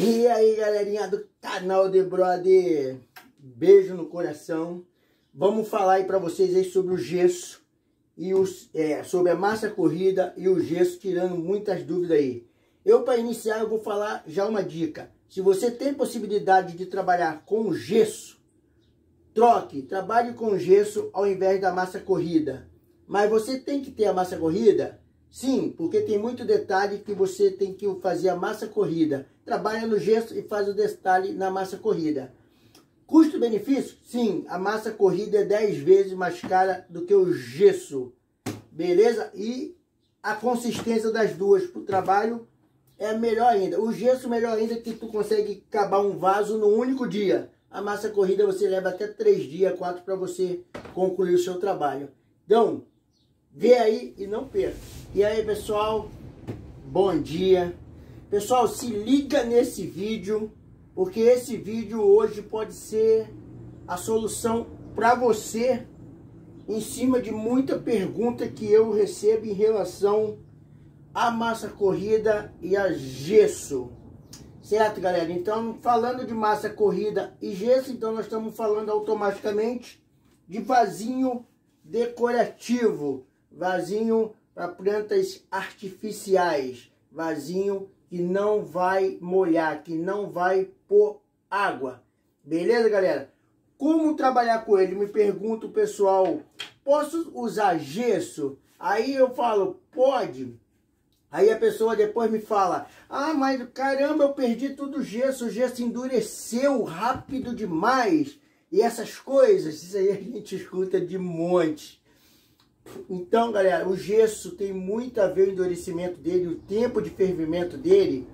E aí, galerinha do canal The Brother, beijo no coração. Vamos falar aí pra vocês aí sobre o gesso e sobre a massa corrida e o gesso, tirando muitas dúvidas aí. Para iniciar, eu vou falar já uma dica. Se você tem possibilidade de trabalhar com gesso, trabalhe com gesso ao invés da massa corrida. Mas você tem que ter a massa corrida? Sim, porque tem muito detalhe que você tem que fazer a massa corrida. Trabalha no gesso e faz o detalhe na massa corrida. Custo-benefício? Sim, a massa corrida é 10 vezes mais cara do que o gesso. Beleza? E a consistência das duas para o trabalho é melhor ainda. O gesso melhor ainda, que tu consegue acabar um vaso no único dia. A massa corrida você leva até 3 dias, 4 para você concluir o seu trabalho. Então, vê aí e não perca. E aí, pessoal, bom dia. Pessoal, se liga nesse vídeo, porque esse vídeo hoje pode ser a solução para você em cima de muita pergunta que eu recebo em relação à massa corrida e a gesso. Certo, galera? Então, falando de massa corrida e gesso, então nós estamos falando automaticamente de vasinho decorativo, vasinho para plantas artificiais, vasinho que não vai molhar, que não vai pôr água. Beleza, galera? Como trabalhar com ele? Me pergunta o pessoal, posso usar gesso? Aí eu falo, pode. Aí a pessoa depois me fala, ah, mas caramba, eu perdi tudo o gesso endureceu rápido demais. E essas coisas, isso aí a gente escuta de monte. Então, galera, o gesso tem muito a ver o endurecimento dele, o tempo de fervimento dele,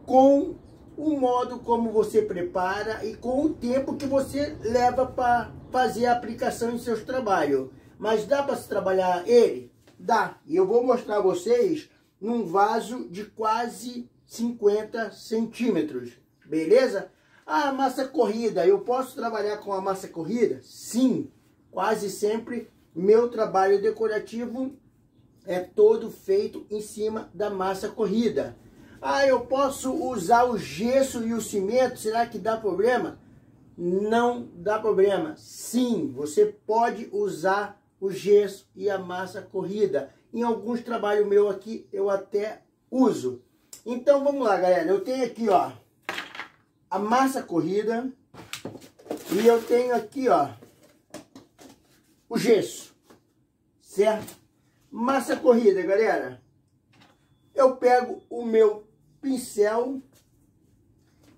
com o modo como você prepara e com o tempo que você leva para fazer a aplicação em seus trabalhos. Mas dá para se trabalhar ele? Dá. E eu vou mostrar a vocês num vaso de quase 50 centímetros. Beleza? A massa corrida, eu posso trabalhar com a massa corrida? Sim, quase sempre. Meu trabalho decorativo é todo feito em cima da massa corrida. Ah, eu posso usar o gesso e o cimento? Será que dá problema? Não dá problema. Sim, você pode usar o gesso e a massa corrida. Em alguns trabalhos meus aqui, eu até uso. Então, vamos lá, galera. Eu tenho aqui, ó, a massa corrida. E eu tenho aqui, ó, o gesso, certo? Massa corrida, galera. Eu pego o meu pincel,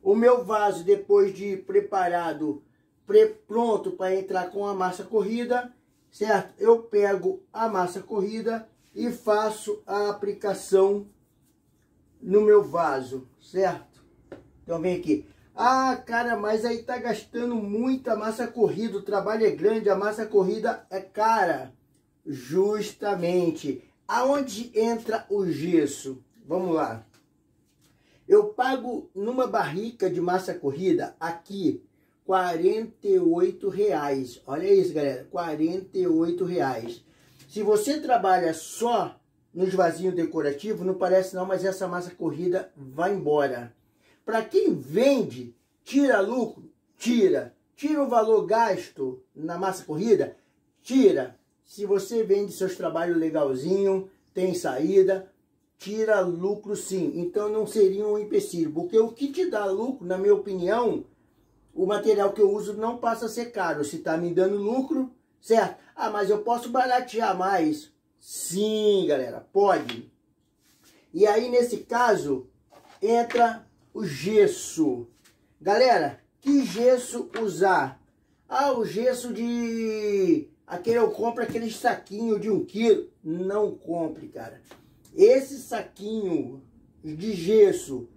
o meu vaso depois de preparado, pronto para entrar com a massa corrida, certo? Eu pego a massa corrida e faço a aplicação no meu vaso, certo? Então vem aqui. Ah, cara, mas aí tá gastando muita massa corrida, o trabalho é grande, a massa corrida é cara. Justamente. Aonde entra o gesso? Vamos lá. Eu pago numa barrica de massa corrida aqui R$48. Olha isso, galera, R$48. Se você trabalha só nos vasinhos decorativos, não parece não, mas essa massa corrida vai embora. Para quem vende, tira lucro? Tira. Tira o valor gasto na massa corrida? Tira. Se você vende seus trabalhos legalzinho, tem saída, tira lucro sim. Então não seria um empecilho. Porque o que te dá lucro, na minha opinião, o material que eu uso não passa a ser caro. Se está me dando lucro, certo? Ah, mas eu posso baratear mais? Sim, galera, pode. E aí, nesse caso, entra o gesso. Galera, que gesso usar? Ah, o gesso de... eu compro aquele saquinho de 1 quilo. Não compre, cara. Esse saquinho de gesso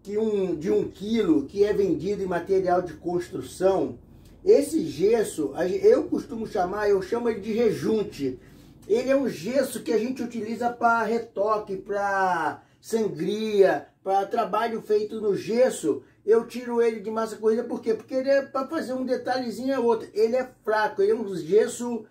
de 1 quilo, que é vendido em material de construção, esse gesso, eu costumo chamar, eu chamo ele de rejunte. Ele é um gesso que a gente utiliza para retoque, para sangria, para trabalho feito no gesso. Eu tiro ele de massa corrida, por quê? Porque ele é para fazer um detalhezinho a outro. Ele é fraco, ele é um gesso,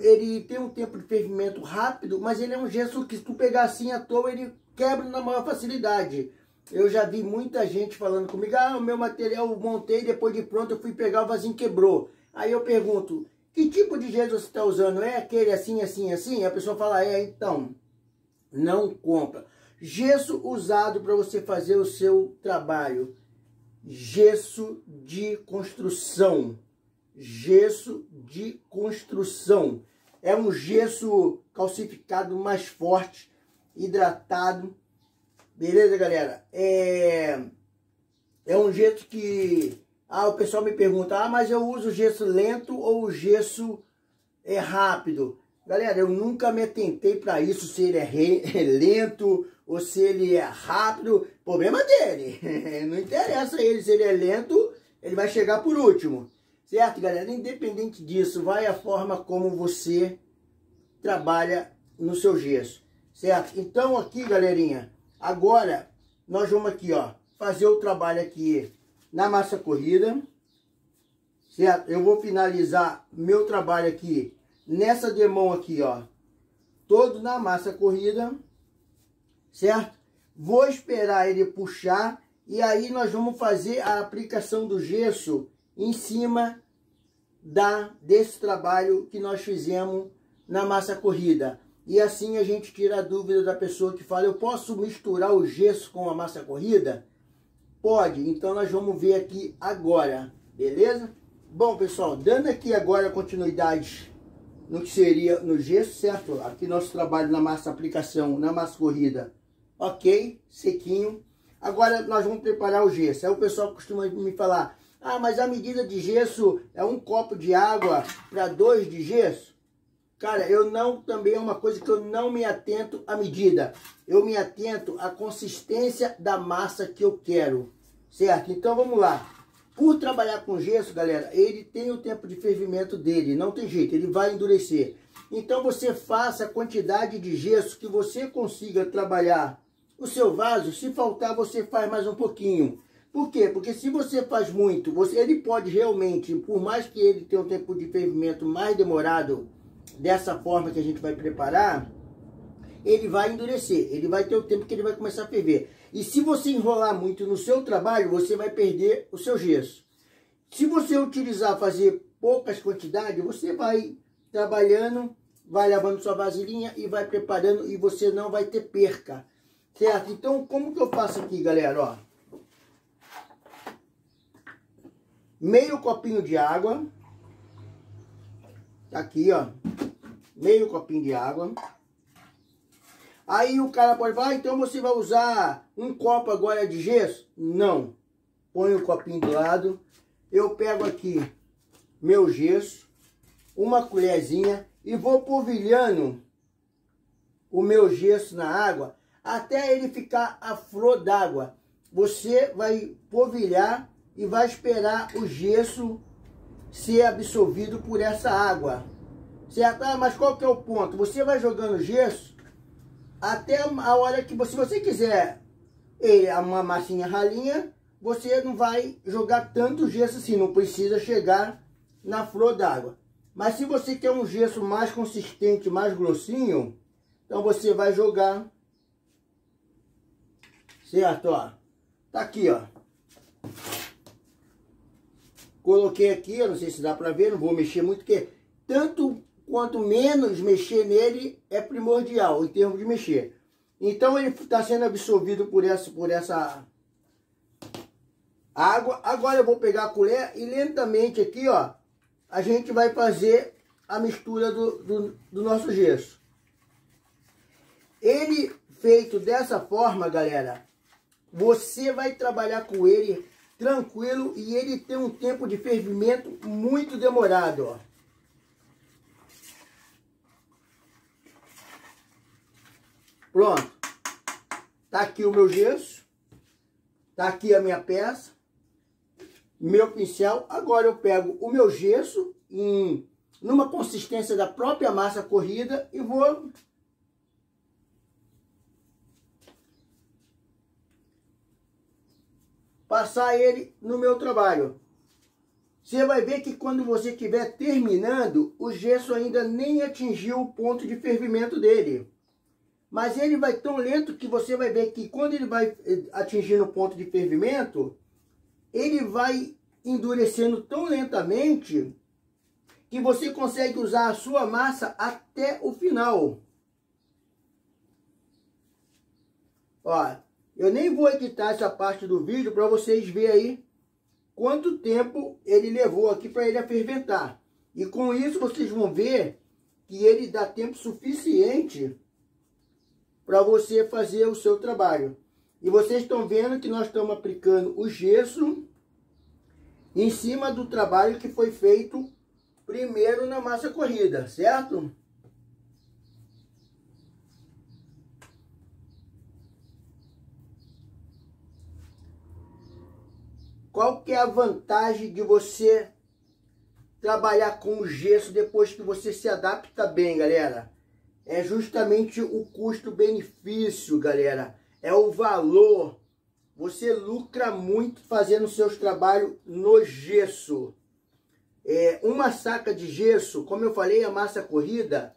ele tem um tempo de fervimento rápido, mas ele é um gesso que se tu pegar assim à toa, ele quebra na maior facilidade. eu já vi muita gente falando comigo, ah, o meu material eu montei, depois de pronto eu fui pegar o vasinho, quebrou. Aí eu pergunto, que tipo de gesso você está usando? É aquele assim, assim, assim? A pessoa fala, então, não compra. Gesso usado para você fazer o seu trabalho. Gesso de construção. Gesso de construção. É um gesso calcificado mais forte, hidratado. Beleza, galera? É um gesso que... o pessoal me pergunta, mas eu uso gesso lento ou o gesso rápido? Galera, eu nunca me atentei para isso, se ele é lento ou se ele é rápido. Problema dele. Não interessa ele, se ele é lento, ele vai chegar por último. Certo, galera? Independente disso, vai a forma como você trabalha no seu gesso. Certo? Então aqui, galerinha, agora nós vamos aqui, ó, fazer o trabalho aqui na massa corrida. Certo? Eu vou finalizar meu trabalho aqui nessa demão aqui, ó, todo na massa corrida, certo? Vou esperar ele puxar e aí nós vamos fazer a aplicação do gesso em cima desse trabalho que nós fizemos na massa corrida. E assim a gente tira a dúvida da pessoa que fala, eu posso misturar o gesso com a massa corrida? Pode, então nós vamos ver aqui agora, beleza? Bom, pessoal, dando aqui agora continuidade no que seria no gesso, certo? Aqui nosso trabalho na massa aplicação, na massa corrida, ok, sequinho. Agora nós vamos preparar o gesso. Aí o pessoal costuma me falar, mas a medida de gesso é 1 copo de água para 2 de gesso? Cara, também é uma coisa que eu não me atento à medida. Eu me atento à consistência da massa que eu quero, certo? Então vamos lá. Por trabalhar com gesso, galera, ele tem o tempo de fervimento dele, não tem jeito, ele vai endurecer. Então você faça a quantidade de gesso que você consiga trabalhar o seu vaso. Se faltar, você faz mais um pouquinho. Por quê? Porque se você faz muito, ele pode realmente, por mais que ele tenha um tempo de fervimento mais demorado, dessa forma que a gente vai preparar, ele vai endurecer, ele vai ter o tempo que ele vai começar a ferver. E se você enrolar muito no seu trabalho, você vai perder o seu gesso. Se você utilizar, fazer poucas quantidades, você vai trabalhando, vai lavando sua vasilhinha e vai preparando e você não vai ter perca, certo? Então, como que eu faço aqui, galera? Ó, meio copinho de água, tá aqui, ó, meio copinho de água. Aí o cara pode falar, então você vai usar 1 copo agora de gesso? Não. Põe o copinho do lado. Eu pego aqui meu gesso, uma colherzinha e vou polvilhando o meu gesso na água até ele ficar a flor d'água. Você vai polvilhar e vai esperar o gesso ser absorvido por essa água. Certo? Mas qual que é o ponto? Você vai jogando gesso até a hora que, se você quiser uma massinha ralinha, você não vai jogar tanto gesso assim, não precisa chegar na flor d'água. Mas se você quer um gesso mais consistente, mais grossinho, então você vai jogar, certo? Ó, tá aqui, ó. Coloquei aqui, eu não sei se dá pra ver, não vou mexer muito, porque tanto quanto menos mexer nele é primordial em termos de mexer. Então ele está sendo absorvido por essa água. Agora eu vou pegar a colher e lentamente aqui, ó, a gente vai fazer a mistura do nosso gesso. Ele feito dessa forma, galera, você vai trabalhar com ele tranquilo e ele tem um tempo de fervimento muito demorado, ó. Pronto. Tá aqui o meu gesso. Tá aqui a minha peça. Meu pincel. Agora eu pego o meu gesso numa consistência da própria massa corrida e vou passar ele no meu trabalho. Você vai ver que quando você estiver terminando, o gesso ainda nem atingiu o ponto de fervimento dele. Mas ele vai tão lento que você vai ver que quando ele vai atingindo o ponto de fervimento, ele vai endurecendo tão lentamente que você consegue usar a sua massa até o final. Ó, eu nem vou editar essa parte do vídeo para vocês verem aí quanto tempo ele levou aqui para ele ferventar. E com isso vocês vão ver que ele dá tempo suficiente para você fazer o seu trabalho. E vocês estão vendo que nós estamos aplicando o gesso em cima do trabalho que foi feito primeiro na massa corrida, certo? Qual que é a vantagem de você trabalhar com o gesso depois que você se adapta bem, galera? É justamente o custo-benefício, galera. É o valor. Você lucra muito fazendo seus trabalhos no gesso. Uma saca de gesso, como eu falei, a massa corrida,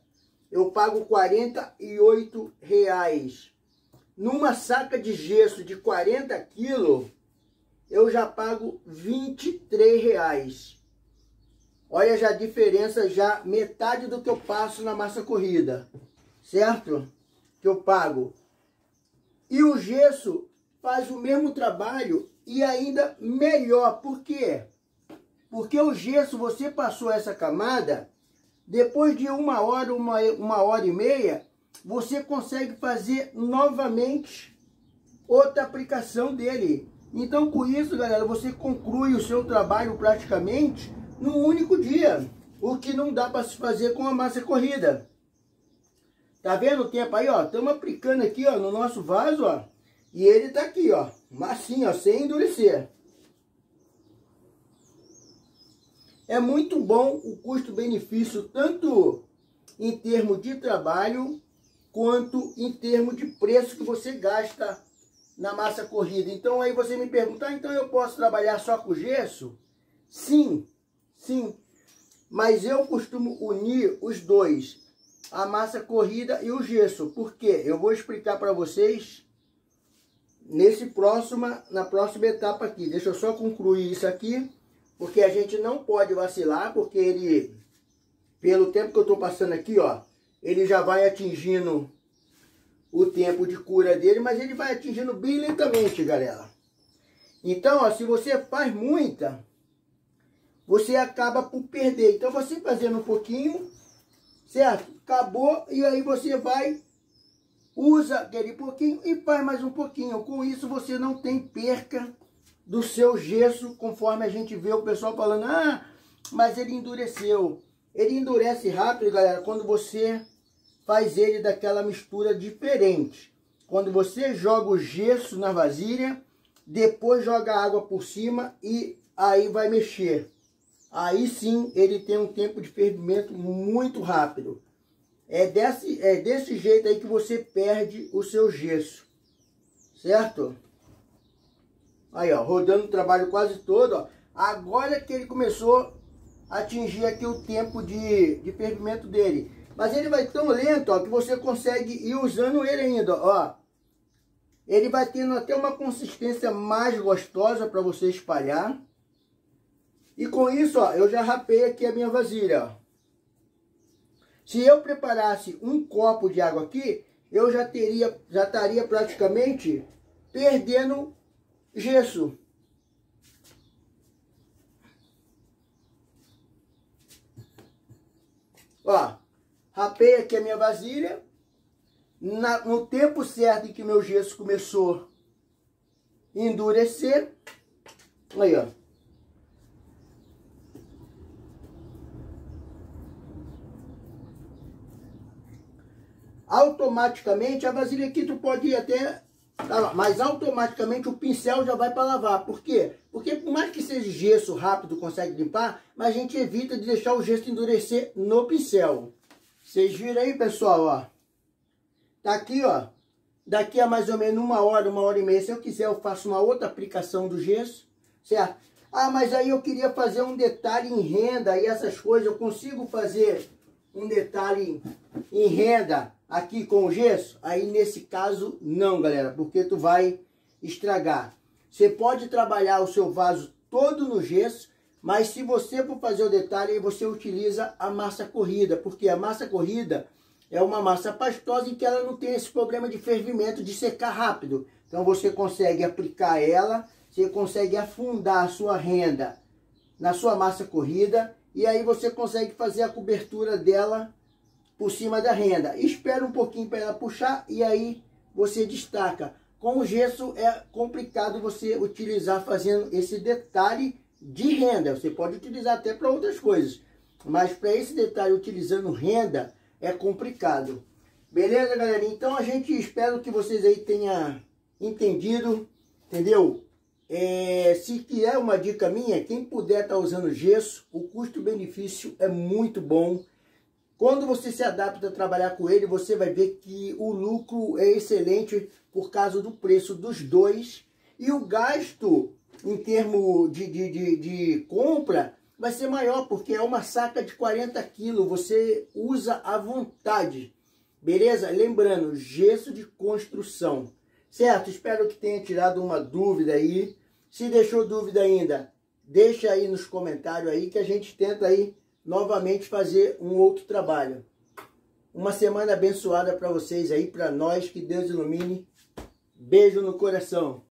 eu pago R$48. Numa saca de gesso de 40 quilos, eu já pago R$23. Olha já a diferença, já metade do que eu passo na massa corrida, certo? Que eu pago. E o gesso faz o mesmo trabalho e ainda melhor. Por quê? Porque o gesso, você passou essa camada, depois de 1 hora, uma hora e meia, você consegue fazer novamente outra aplicação dele. Então, com isso, galera, você conclui o seu trabalho praticamente num único dia. O que não dá para se fazer com a massa corrida. Tá vendo o tempo aí, ó? Estamos aplicando aqui, ó, no nosso vaso, ó. E ele tá aqui, ó. Massinho, ó, sem endurecer. É muito bom o custo-benefício, tanto em termos de trabalho, quanto em termos de preço que você gasta na massa corrida. Então aí você me pergunta, então eu posso trabalhar só com gesso? Sim, sim. Mas eu costumo unir os dois, a massa corrida e o gesso. Por quê? Eu vou explicar para vocês na próxima etapa aqui. Deixa eu só concluir isso aqui, porque a gente não pode vacilar, porque ele, pelo tempo que eu estou passando aqui, ó, ele já vai atingindo o tempo de cura dele, mas ele vai atingindo bem lentamente, galera. Então, ó, se você faz muita, você acaba por perder. Então, você fazendo um pouquinho, certo? Acabou, e aí você vai, usa aquele pouquinho e faz mais um pouquinho. Com isso, você não tem perca do seu gesso, conforme a gente vê o pessoal falando, ah, mas ele endureceu. Ele endurece rápido, galera, quando você faz ele daquela mistura diferente. Quando você joga o gesso na vasilha, depois joga a água por cima e aí vai mexer. Aí sim ele tem um tempo de fervimento muito rápido. É desse jeito aí que você perde o seu gesso, certo? Aí, ó, rodando o trabalho quase todo, ó. Agora que ele começou a atingir aqui o tempo de fervimento dele. Mas ele vai tão lento, ó, que você consegue ir usando ele ainda, ó. Ele vai tendo até uma consistência mais gostosa para você espalhar. E com isso, ó, eu já rapei aqui a minha vasilha, ó. Se eu preparasse um copo de água aqui, eu já estaria praticamente perdendo gesso. Ó, rapei aqui a minha vasilha. No tempo certo em que meu gesso começou a endurecer. Aí, ó. Automaticamente, a vasilha aqui tu pode ir até lavar, mas automaticamente o pincel já vai para lavar. Por quê? Porque por mais que seja gesso rápido, consegue limpar, mas a gente evita de deixar o gesso endurecer no pincel. Vocês viram aí, pessoal, ó. Tá aqui, ó. Daqui a mais ou menos 1 hora, 1h30, se eu quiser, eu faço uma outra aplicação do gesso, certo? Ah, mas aí eu queria fazer um detalhe em renda e essas coisas. Eu consigo fazer um detalhe em renda aqui com o gesso, aí nesse caso não, galera, porque tu vai estragar. Você pode trabalhar o seu vaso todo no gesso, mas se você for fazer o detalhe, você utiliza a massa corrida, porque a massa corrida é uma massa pastosa em que ela não tem esse problema de fervimento, de secar rápido. Então você consegue aplicar ela, você consegue afundar a sua renda na sua massa corrida, e aí você consegue fazer a cobertura dela por cima da renda. Espera um pouquinho para ela puxar e aí você destaca. Com o gesso é complicado você utilizar fazendo esse detalhe de renda. Você pode utilizar até para outras coisas, mas para esse detalhe utilizando renda é complicado. Beleza, galera? Então a gente espero que vocês aí tenham entendido, entendeu? Se quer uma dica minha, quem puder estar usando gesso, o custo-benefício é muito bom. Quando você se adapta a trabalhar com ele, você vai ver que o lucro é excelente por causa do preço dos dois. E o gasto em termos de compra vai ser maior, porque é uma saca de 40 quilos. Você usa à vontade. Beleza? Lembrando, gesso de construção. Certo? Espero que tenha tirado uma dúvida aí. Se deixou dúvida ainda, deixa aí nos comentários aí que a gente tenta aí novamente fazer um outro trabalho. Uma semana abençoada para vocês aí, para nós, que Deus ilumine. Beijo no coração.